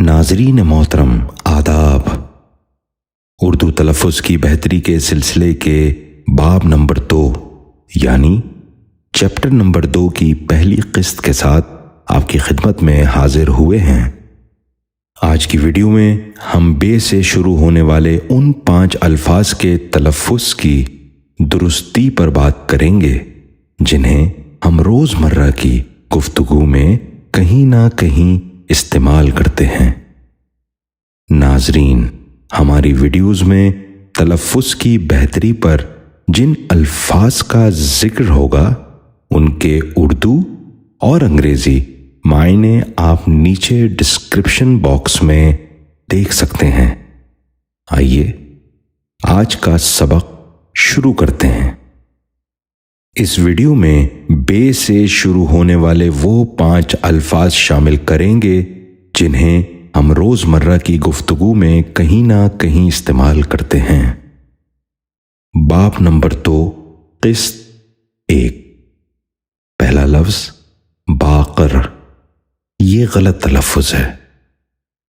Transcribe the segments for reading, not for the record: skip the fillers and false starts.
ناظرین محترم آداب۔ اردو تلفظ کی بہتری کے سلسلے کے باب نمبر 2 یعنی چیپٹر نمبر 2 کی پہلی قسط کے ساتھ آپ کی خدمت میں حاضر ہوئے ہیں۔ آج کی ویڈیو میں ہم بے سے شروع ہونے والے ان 5 الفاظ کے تلفظ کی درستی پر بات کریں گے جنہیں ہم روزمرہ کی گفتگو میں کہیں نہ کہیں استعمال کرتے ہیں۔ ناظرین، ہماری ویڈیوز میں تلفظ کی بہتری پر جن الفاظ کا ذکر ہوگا ان کے اردو اور انگریزی معنی آپ نیچے ڈسکرپشن باکس میں دیکھ سکتے ہیں۔ آئیے آج کا سبق شروع کرتے ہیں۔ اس ویڈیو میں بے سے شروع ہونے والے وہ 5 الفاظ شامل کریں گے جنہیں ہم روزمرہ کی گفتگو میں کہیں نہ کہیں استعمال کرتے ہیں۔ باب نمبر 2 قسط 1۔ پہلا لفظ باقر۔ یہ غلط تلفظ ہے،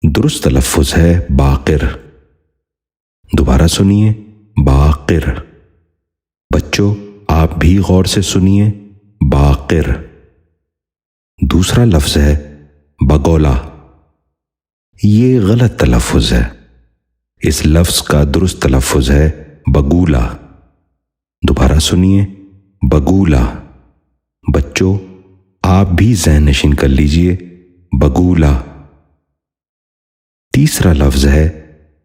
درست تلفظ ہے باقر۔ دوبارہ سنیے، باقر۔ بچوں آپ بھی غور سے سنیے، باقر۔ دوسرا لفظ ہے بگولا۔ یہ غلط تلفظ ہے، اس لفظ کا درست تلفظ ہے بگولا۔ دوبارہ سنیے، بگولا۔ بچوں آپ بھی ذہن نشین کر لیجئے، بگولا۔ تیسرا لفظ ہے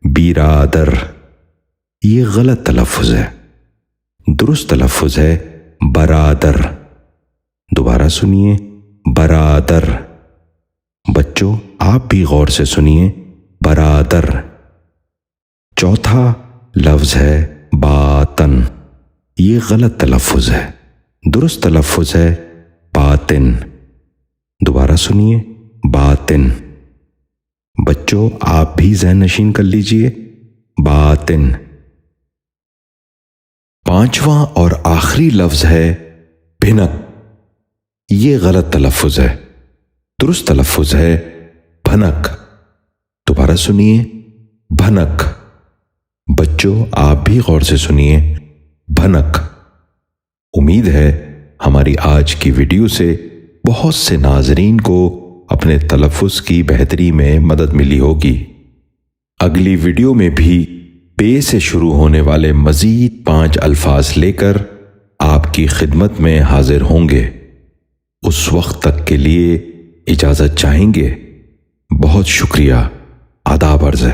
بیرادر۔ یہ غلط تلفظ ہے، درست تلفظ ہے برادر۔ دوبارہ سنیے، برادر۔ بچوں آپ بھی غور سے سنیے، برادر۔ چوتھا لفظ ہے باطن۔ یہ غلط تلفظ ہے، درست تلفظ ہے باطن۔ دوبارہ سنیے، باطن۔ بچوں آپ بھی ذہن نشین کر لیجئے، باطن۔ پانچواں اور آخری لفظ ہے بھنک۔ یہ غلط تلفظ ہے، درست تلفظ ہے بھنک۔ دوبارہ سنیے، بھنک۔ بچوں آپ بھی غور سے سنیے، بھنک۔ امید ہے ہماری آج کی ویڈیو سے بہت سے ناظرین کو اپنے تلفظ کی بہتری میں مدد ملی ہوگی۔ اگلی ویڈیو میں بھی بے سے شروع ہونے والے مزید 5 الفاظ لے کر آپ کی خدمت میں حاضر ہوں گے۔ اس وقت تک کے لیے اجازت چاہیں گے۔ بہت شکریہ، آداب عرض ہے۔